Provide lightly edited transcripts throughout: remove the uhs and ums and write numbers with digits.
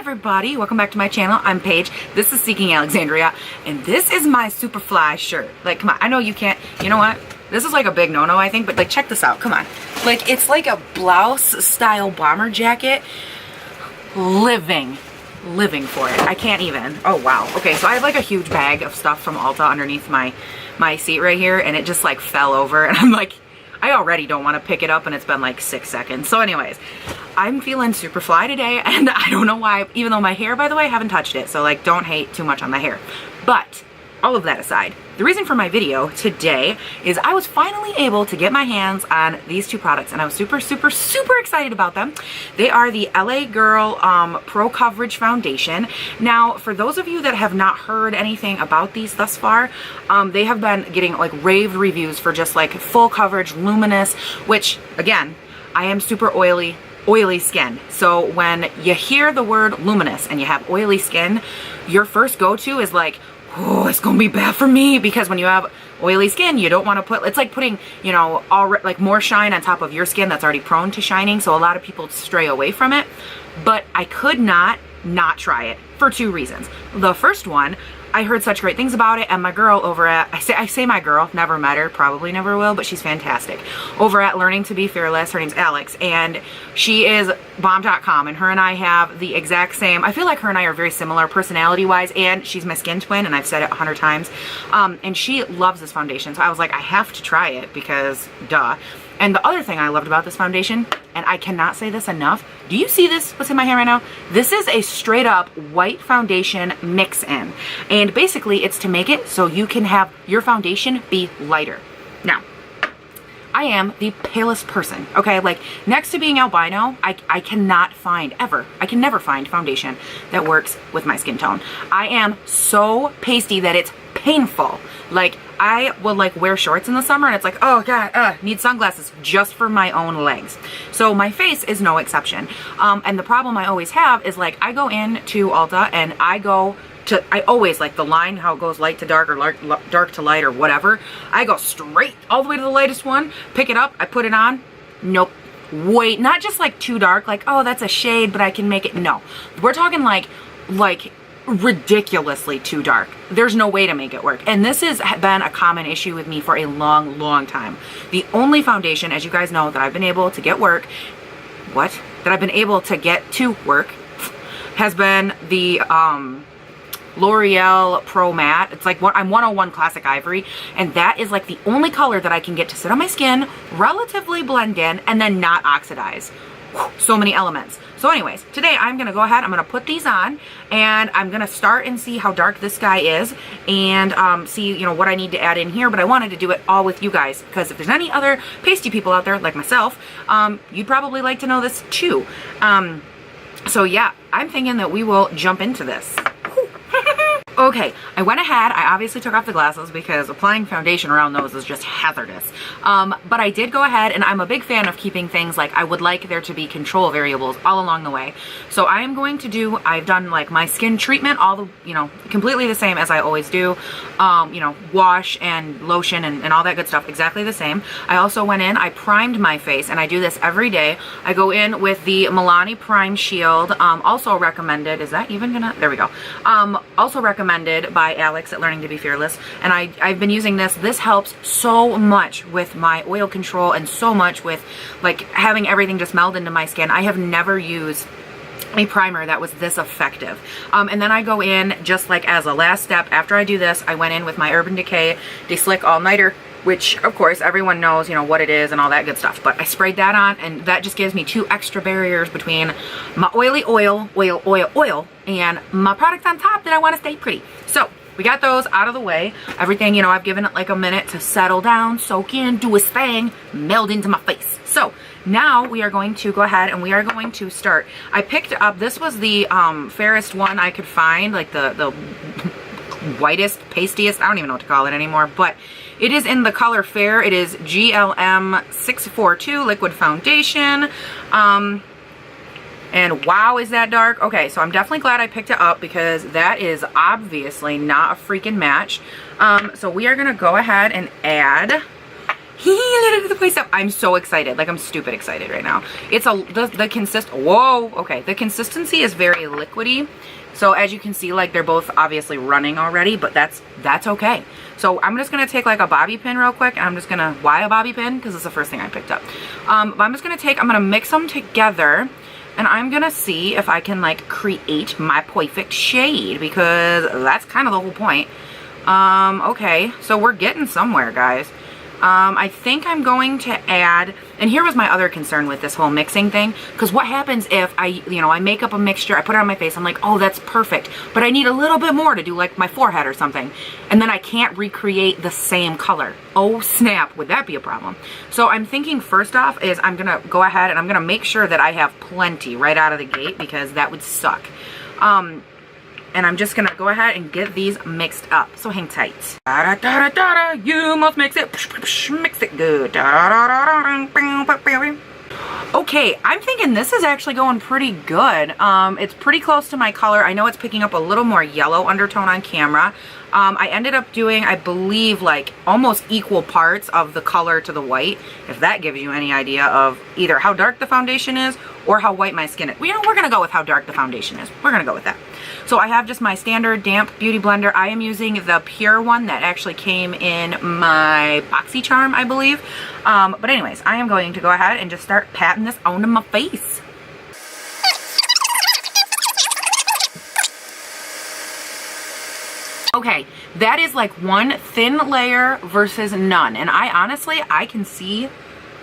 everybody, welcome back to my channel. I'm Paige. This is Seeking Alexandria, and this is my Superfly shirt. Like, come on, I know you can't, you know what? This is like a big no-no, I think, but like, check this out, come on. Like, it's like a blouse style bomber jacket. Living for it. I can't even. Oh, wow. Okay, so I have like a huge bag of stuff from Ulta underneath my seat right here, and it just like fell over, and I'm like, I already don't want to pick it up, and it's been like 6 seconds. So anyways, I'm feeling super fly today, and I don't know why, even though my hair, by the way, I haven't touched it, so like, don't hate too much on my hair. But all of that aside, the reason for my video today is I was finally able to get my hands on these two products, and I was super excited about them. They are the LA Girl Pro Coverage Foundation. Now, for those of you that have not heard anything about these thus far, they have been getting like raved reviews for just like full coverage, luminous, which again, I am super oily skin. So when you hear the word luminous and you have oily skin, your first go-to is like, oh, it's gonna be bad for me, because when you have oily skin, you don't want to put, it's like putting, you know, like more shine on top of your skin that's already prone to shining, so a lot of people stray away from it. But I could not try it for two reasons. The first one, I heard such great things about it, and my girl over at, I say my girl, never met her, probably never will, but she's fantastic. Over at Learning to Be Fearless, her name's Alex, and she is bomb.com, and her and I have the exact same, I feel like her and I are very similar personality-wise, and she's my skin twin, and I've said it 100 times, and she loves this foundation, so I was like, I have to try it, because duh. And the other thing I loved about this foundation, and I cannot say this enough, do you see this, what's in my hair right now? This is a straight up white foundation mix-in. And basically it's to make it so you can have your foundation be lighter. Now, I am the palest person, okay? Like, next to being albino, I cannot find, ever, I can never find foundation that works with my skin tone. I am so pasty that it's painful. Like, I will like wear shorts in the summer, and it's like, oh god, need sunglasses just for my own legs. So my face is no exception. And the problem I always have is like, I go into Ulta and I always like the line, how it goes light to dark or dark to light or whatever. I go straight all the way to the lightest one, pick it up, I put it on. Nope. Wait, not just like too dark, like, oh, that's a shade, but I can make it. No, we're talking like ridiculously too dark. There's no way to make it work. And this has been a common issue with me for a long time. The only foundation, as you guys know, that I've been able to get work, has been the L'Oreal Pro Matte. It's like, I'm 101 Classic Ivory, and that is like the only color that I can get to sit on my skin, relatively blend in, and then not oxidize. So many elements. So anyways, today I'm gonna go ahead, I'm gonna put these on, and I'm gonna start and see how dark this guy is, and see, you know, what I need to add in here. But I wanted to do it all with you guys, because if there's any other pasty people out there like myself, you'd probably like to know this too. So yeah, I'm thinking that we will jump into this. Okay, I went ahead, I obviously took off the glasses because applying foundation around those is just hazardous. But I did go ahead, and I'm a big fan of keeping things like, I would like there to be control variables all along the way. So I am going to do, I've done like my skin treatment, all the, you know, completely the same as I always do. You know, wash and lotion and all that good stuff, exactly the same. I also went in, I primed my face, and I do this every day. I go in with the Milani Prime Shield, also recommended, is that even gonna, there we go. Also recommended by Alex at Learning to Be Fearless, and I've been using this. This helps so much with my oil control, and so much with like having everything just meld into my skin. I have never used a primer that was this effective. And then I go in just like as a last step. After I do this, I went in with my Urban Decay De-Slick All Nighter, which of course everyone knows, you know, what it is and all that good stuff. But I sprayed that on, and that just gives me 2 extra barriers between my oily oil, and my product on top that I want to stay pretty. So we got those out of the way. Everything, you know, I've given it like a minute to settle down, soak in, do its thing, meld into my face. So now we are going to go ahead and we are going to start. I picked up, this was the fairest one I could find, like the whitest, pastiest, I don't even know what to call it anymore, but it is in the color Fair. It is GLM 642 Liquid Foundation. And wow, is that dark? Okay, so I'm definitely glad I picked it up, because that is obviously not a freaking match. So we are gonna go ahead and add the place up. I'm so excited. Like, I'm stupid excited right now. It's the consistency is very liquidy. So as you can see, like, they're both obviously running already, but that's okay. So I'm just gonna take like a bobby pin real quick, and I'm just gonna, why a bobby pin? Because it's the first thing I picked up. But I'm gonna mix them together, and I'm gonna see if I can like create my perfect shade, because that's kind of the whole point. Okay, so we're getting somewhere, guys. I think I'm going to add, and here was my other concern with this whole mixing thing, because what happens if I make up a mixture, I put it on my face, I'm like, oh, that's perfect, but I need a little bit more to do like my forehead or something, and then I can't recreate the same color. Oh snap, would that be a problem? So I'm thinking first off is I'm gonna go ahead and I'm gonna make sure that I have plenty right out of the gate, because that would suck. And I'm just gonna go ahead and get these mixed up. So hang tight. Da, da, da, da, da, you must mix it. Mix it good. Da, da, da, da, da. Okay, I'm thinking this is actually going pretty good. It's pretty close to my color. I know it's picking up a little more yellow undertone on camera. I ended up doing, I believe, like almost equal parts of the color to the white, if that gives you any idea of either how dark the foundation is or how white my skin is. Well, we're gonna go with how dark the foundation is. We're gonna go with that. So I have just my standard damp beauty blender. I am using the pure one that actually came in my BoxyCharm, I believe. But anyways, I am going to go ahead and just start patting this onto my face. Okay, that is like one thin layer versus none. And I can see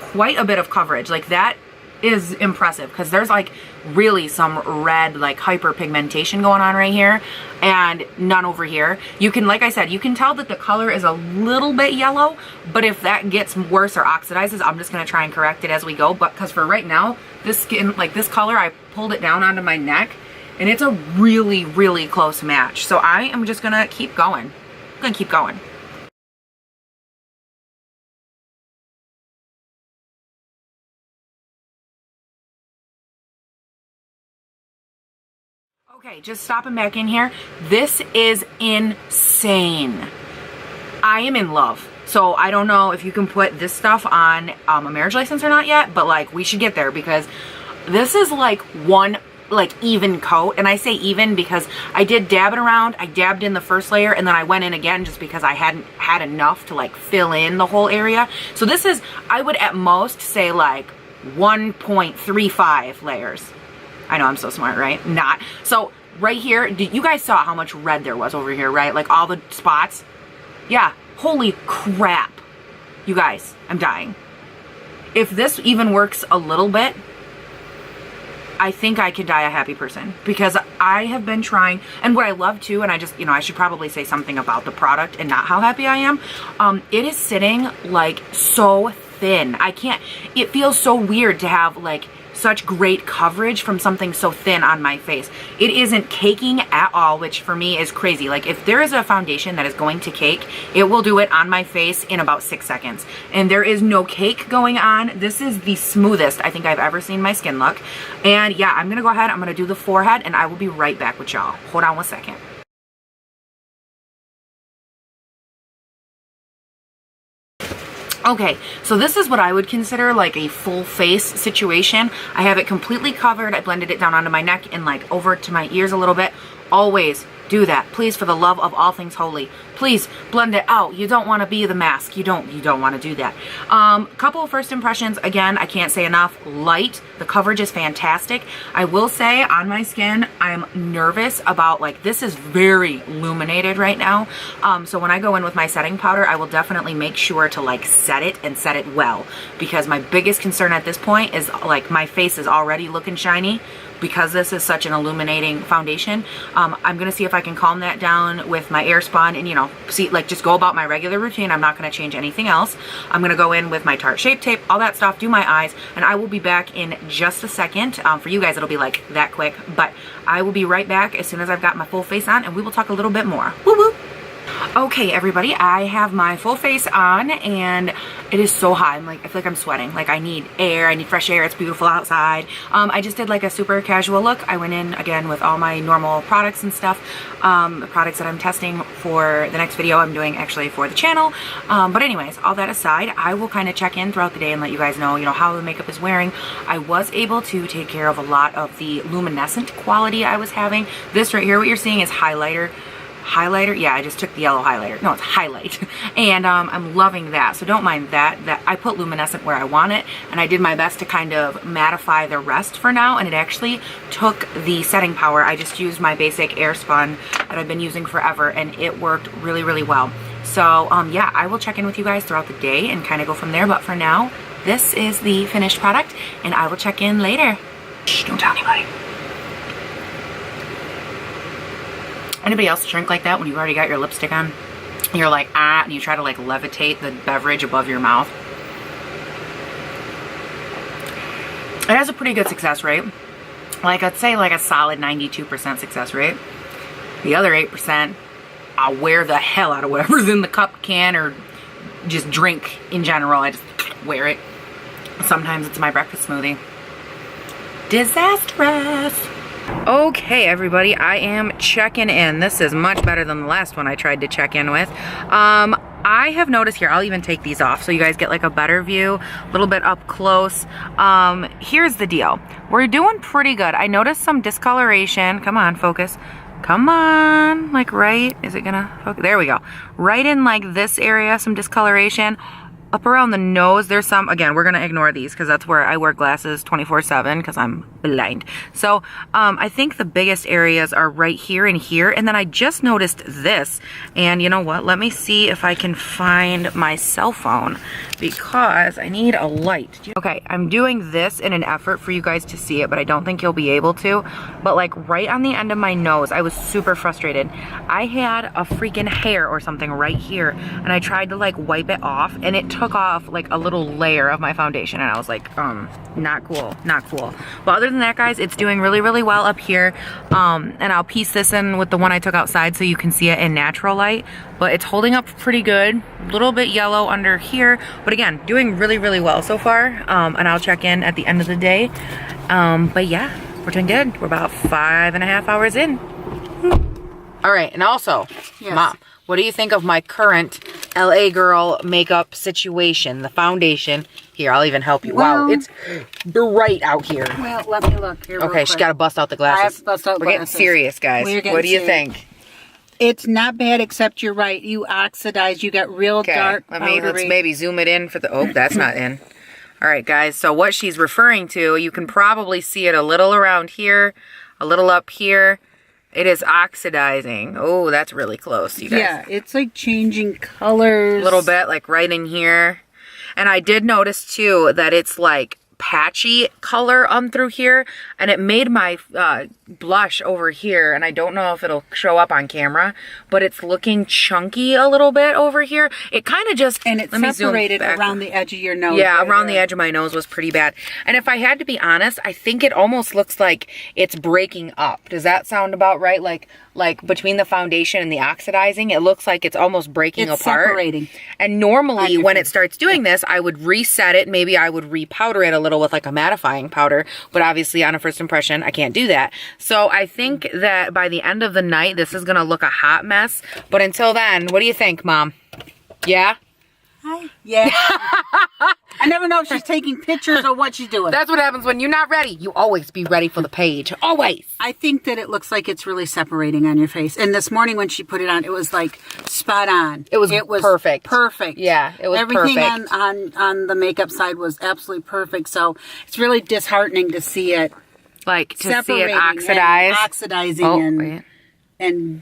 quite a bit of coverage. Like, that is impressive, because there's like really some red, like hyperpigmentation going on right here, and none over here. You can, like I said, you can tell that the color is a little bit yellow, but if that gets worse or oxidizes, I'm just gonna try and correct it as we go. But because for right now, this skin, like this color, I pulled it down onto my neck, and it's a really, really close match. So I am just gonna keep going. I'm gonna keep going. Okay, just stopping back in here. This is insane. I am in love. So I don't know if you can put this stuff on a marriage license or not yet, but like we should get there, because this is like one like even coat. And I say even because I did dab it around. I dabbed in the first layer, and then I went in again just because I hadn't had enough to like fill in the whole area. So this is, I would at most say like 1.35 layers. I know I'm so smart, right? Not. So right here, you guys saw how much red there was over here, right? Like all the spots. Yeah, holy crap. You guys, I'm dying. If this even works a little bit, I think I could die a happy person, because I have been trying, and what I love too, and I just, I should probably say something about the product and not how happy I am. It is sitting like so thin. I can't, it feels so weird to have like such great coverage from something so thin on my face. It isn't caking at all, which for me is crazy. Like, if there is a foundation that is going to cake, it will do it on my face in about 6 seconds. And there is no cake going on. This is the smoothest I think I've ever seen my skin look. And yeah, I'm gonna go ahead, I'm gonna do the forehead, and I will be right back with y'all. Hold on one second. Okay, so this is what I would consider like a full face situation. I have it completely covered. I blended it down onto my neck and like over to my ears a little bit. Always do that, please, for the love of all things holy. Please blend it out. You don't want to be the mask. You don't want to do that. Couple of first impressions. Again, I can't say enough. Light. The coverage is fantastic. I will say on my skin, I'm nervous about, like, this is very illuminated right now. So when I go in with my setting powder, I will definitely make sure to like set it and set it well, because my biggest concern at this point is like my face is already looking shiny because this is such an illuminating foundation. I'm gonna see if I can calm that down with my Airspun and, see, like, just go about my regular routine. I'm not gonna change anything else. I'm gonna go in with my Tarte Shape Tape, all that stuff, do my eyes, and I will be back in just a second. For you guys, it'll be like that quick, but I will be right back as soon as I've got my full face on, and we will talk a little bit more. Woo woo! Okay, everybody, I have my full face on and it is so hot. I feel like I'm sweating. Like I need air, I need fresh air. It's beautiful outside. I just did like a super casual look. I went in again with all my normal products and stuff. The products that I'm testing for the next video I'm doing actually for the channel. But anyways, all that aside, I will kind of check in throughout the day and let you guys know, how the makeup is wearing. I was able to take care of a lot of the luminescent quality I was having. This right here, what you're seeing is highlighter. Yeah, I just took the yellow highlighter. No, it's highlight. And I'm loving that. So don't mind that I put luminescent where I want it, and I did my best to kind of mattify the rest for now, and it actually took the setting power. I just used my basic air spun that I've been using forever, and it worked really, really well. So yeah, I will check in with you guys throughout the day and kind of go from there. But for now, this is the finished product, and I will check in later. Shh, don't tell anybody. Anybody else drink like that when you've already got your lipstick on? You're like, ah, and you try to like levitate the beverage above your mouth. It has a pretty good success rate. Like I'd say like a solid 92% success rate. The other 8%, I'll wear the hell out of whatever's in the cup, can, or just drink in general. I just wear it. Sometimes it's my breakfast smoothie. Disastrous. Okay, everybody, I am checking in. This is much better than the last one I tried to check in with. I have noticed here, I'll even take these off so you guys get like a better view, a little bit up close. Here's the deal. We're doing pretty good. I noticed some discoloration. Come on, focus. Come on, like right, is it gonna focus? There we go. Right in like this area, some discoloration. Up around the nose, there's some, again, we're gonna ignore these because that's where I wear glasses 24/7 because I'm blind. So I think the biggest areas are right here and here, and then I just noticed this, and you know what, let me see if I can find my cell phone because I need a light. Okay, I'm doing this in an effort for you guys to see it, but I don't think you'll be able to. But like right on the end of my nose, I was super frustrated. I had a freaking hair or something right here, and I tried to like wipe it off, and it took off like a little layer of my foundation, and I was like, not cool, not cool. But other than that, guys, it's doing really, really well up here. And I'll piece this in with the one I took outside so you can see it in natural light, but it's holding up pretty good. A little bit yellow under here, but again, doing really, really well so far. And I'll check in at the end of the day. But yeah, we're doing good. We're about 5.5 hours in. All right, and also, yes. Mom, what do you think of my current LA girl makeup situation? The foundation. Here, I'll even help you. Well, wow, it's bright out here. Well, let me look here. Okay, she's got to bust out the glasses. I have to bust out the glasses. We're getting serious, guys. What do you think? It's not bad, except you're right. You oxidize. You got real dark. Let's maybe zoom it in for the. Oh, that's not in. All right, guys. So what she's referring to, you can probably see it a little around here, a little up here. It is oxidizing. Oh, that's really close, you guys. Yeah, it's like changing colors. A little bit, like right in here. And I did notice too that it's like patchy color on through here, and it made my blush over here, and I don't know if it'll show up on camera, but it's looking chunky a little bit over here. It kind of just, and it's separated around the edge of your nose. Yeah, right around the edge of my nose was pretty bad. And if I had to be honest, I think it almost looks like it's breaking up. Does that sound about right? Like between the foundation and the oxidizing, it looks like it's almost breaking apart. Separating. And normally when it starts doing this, I would reset it. Maybe I would repowder it a little with like a mattifying powder, but obviously on a first impression, I can't do that. So I think that by the end of the night, this is gonna look a hot mess. But until then, what do you think, Mom? Yeah? Hi. Yeah. I never know if she's taking pictures or what she's doing. That's what happens when you're not ready. You always be ready for the page. Always. I think that it looks like it's really separating on your face. And this morning when she put it on, it was like spot on. It was perfect. Perfect. Yeah, it was Everything perfect. on the makeup side was absolutely perfect. So it's really disheartening to see it. Like to see it oxidize. Oxidizing and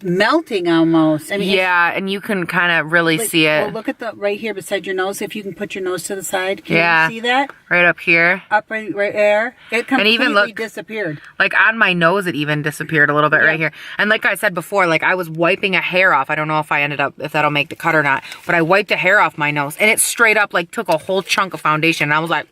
melting almost. I mean, yeah, and you can kind of really see it. Well, look at the right here beside your nose. If you can put your nose to the side, can you see that? Right up here. Up right there. It completely disappeared. Like on my nose, it even disappeared a little bit right here. And like I said before, like I was wiping a hair off. I don't know if that'll make the cut or not, but I wiped a hair off my nose, and it straight up like took a whole chunk of foundation. And I was like,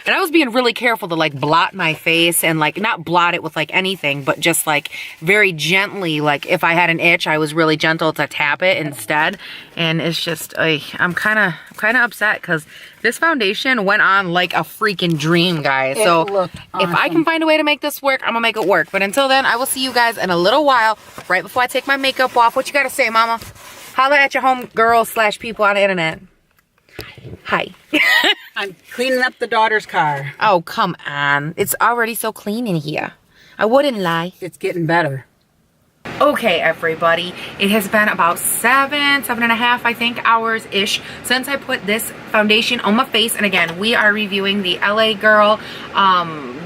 And I was being really careful to like blot my face and like not blot it with like anything, but just like very gently, like if I had an itch, I was really gentle to tap it instead. And it's just, I'm kind of upset because this foundation went on like a freaking dream, guys. So looked awesome. If I can find a way to make this work, I'm gonna make it work. But until then, I will see you guys in a little while, right before I take my makeup off. What you gotta say, mama? Holla at your home girls / people on the internet. Hi. I'm cleaning up the daughter's car. Oh, come on. It's already so clean in here. I wouldn't lie. It's getting better. Okay, everybody. It has been about 7.5, I think, hours-ish since I put this foundation on my face. And again, we are reviewing the LA Girl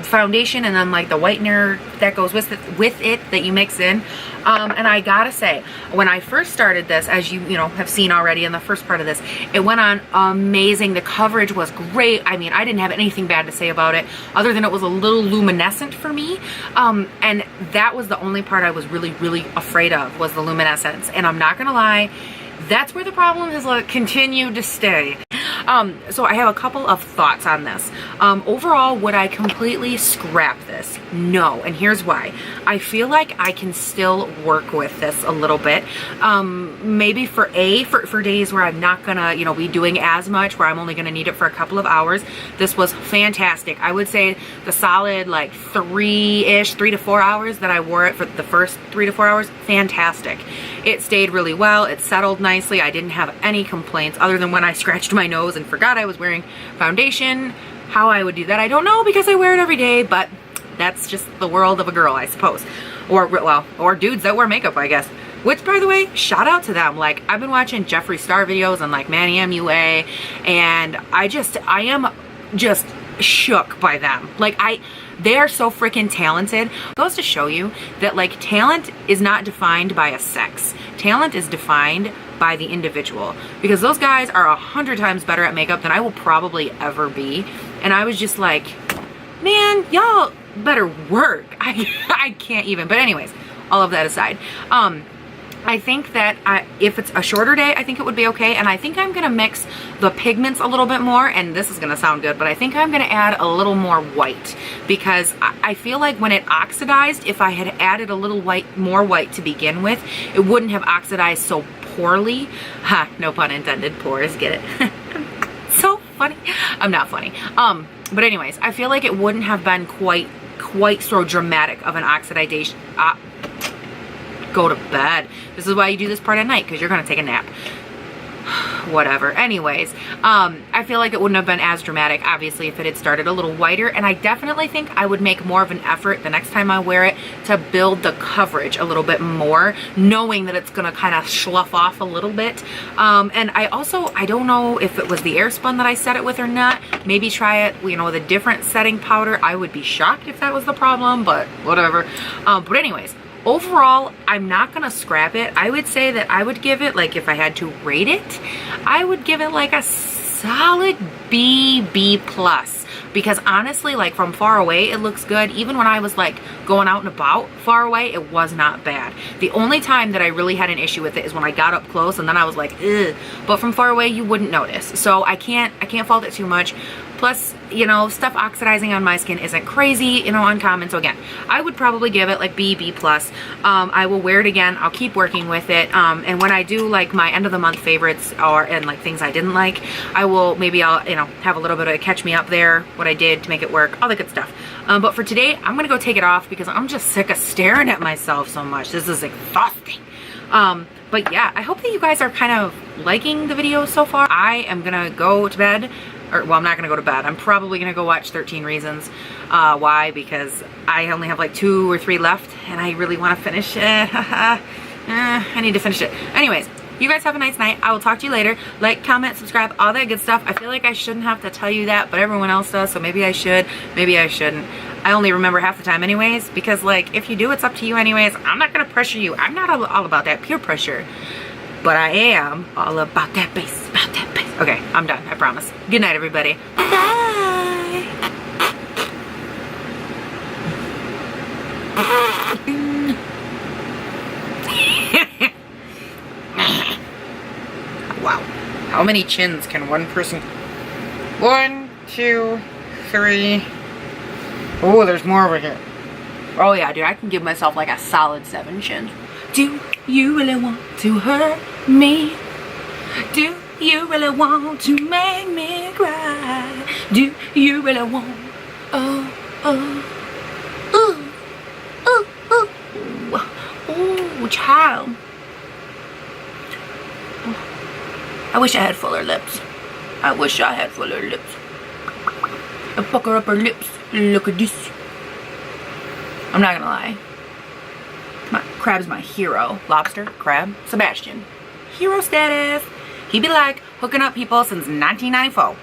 foundation and then like the whitener that goes with it that you mix in. And I gotta say, when I first started this, as you have seen already in the first part of this, it went on amazing. The coverage was great. I mean, I didn't have anything bad to say about it other than it was a little luminescent for me. And that was the only part I was really afraid of, was the luminescence. And I'm not gonna lie, that's where the problem has like continued to stay. So I have a couple of thoughts on this. Overall, would I completely scrap this? No, and here's why. I feel like I can still work with this a little bit. Maybe for days where I'm not gonna, be doing as much, where I'm only gonna need it for a couple of hours. This was fantastic. I would say the solid like 3 to 4 hours that I wore it for the first 3 to 4 hours, fantastic. It stayed really well. It settled nicely. I didn't have any complaints other than when I scratched my nose and forgot I was wearing foundation. How I would do that, I don't know, because I wear it every day, but that's just the world of a girl, I suppose. Or dudes that wear makeup, I guess. Which, by the way, shout out to them. Like, I've been watching Jeffree Star videos and like Manny MUA, and I am just shook by them. Like, they are so freaking talented. It goes to show you that like talent is not defined by a sex. Talent is defined by the individual, because those guys are 100 times better at makeup than I will probably ever be. And I was just like, man, y'all better work. I can't even. But anyways, all of that aside, I think that if it's a shorter day, I think it would be okay. And I think I'm gonna mix the pigments a little bit more, and this is gonna sound good, but I think I'm gonna add a little more white, because I feel like when it oxidized, if I had added a little more white to begin with, it wouldn't have oxidized so poorly. Ha, no pun intended, pores, get it? So funny. I'm not funny. But anyways, I feel like it wouldn't have been quite so dramatic of an oxidation. Go to bed. This is why you do this part at night, because you're gonna take a nap. Whatever. Anyways, I feel like it wouldn't have been as dramatic, obviously, if it had started a little whiter. And I definitely think I would make more of an effort the next time I wear it to build the coverage a little bit more, knowing that it's gonna kind of slough off a little bit. And I don't know if it was the Airspun that I set it with or not. Maybe try it, with a different setting powder. I would be shocked if that was the problem, but whatever. But anyways, overall, I'm not gonna scrap it. I would say that I would give it, like, if I had to rate it, I would give it like a solid B plus, because honestly, like, from far away it looks good. Even when I was like going out and about far away, it was not bad. The only time that I really had an issue with it is when I got up close, and then I was like, ugh. But from far away you wouldn't notice, so I can't fault it too much. Plus, stuff oxidizing on my skin isn't crazy, uncommon. So again, I would probably give it like B plus. I will wear it again. I'll keep working with it. And when I do like my end of the month favorites and like things I didn't like, I'll have a little bit of a catch me up there, what I did to make it work, all the good stuff. But for today, I'm gonna go take it off because I'm just sick of staring at myself so much. This is exhausting. But yeah, I hope that you guys are kind of liking the video so far. I am gonna go to bed. Well, I'm not gonna go to bed. I'm probably gonna go watch 13 Reasons. Why? Because I only have like 2 or 3 left, and I really want to finish it. I need to finish it. Anyways, you guys have a nice night. I will talk to you later. Like, comment, subscribe, all that good stuff. I feel like I shouldn't have to tell you that, but everyone else does, so maybe I should, maybe I shouldn't. I only remember half the time anyways, because like, if you do, it's up to you anyways. I'm not gonna pressure you. I'm not all about that peer pressure. But I am all about that bass, Okay, I'm done, I promise. Good night, everybody. Bye. Wow. How many chins can one person? 1, 2, 3. Oh, there's more over here. Oh yeah, dude, I can give myself like a solid 7 shins. Do you really want to hurt me? Do you really want to make me cry? Do you really want? Oh, child. I wish I had fuller lips. I wish I had fuller lips. And pucker up her lips. Look at this. I'm not gonna lie. Crab's my hero. Lobster, crab, Sebastian. Hero status. He be like hooking up people since 1994.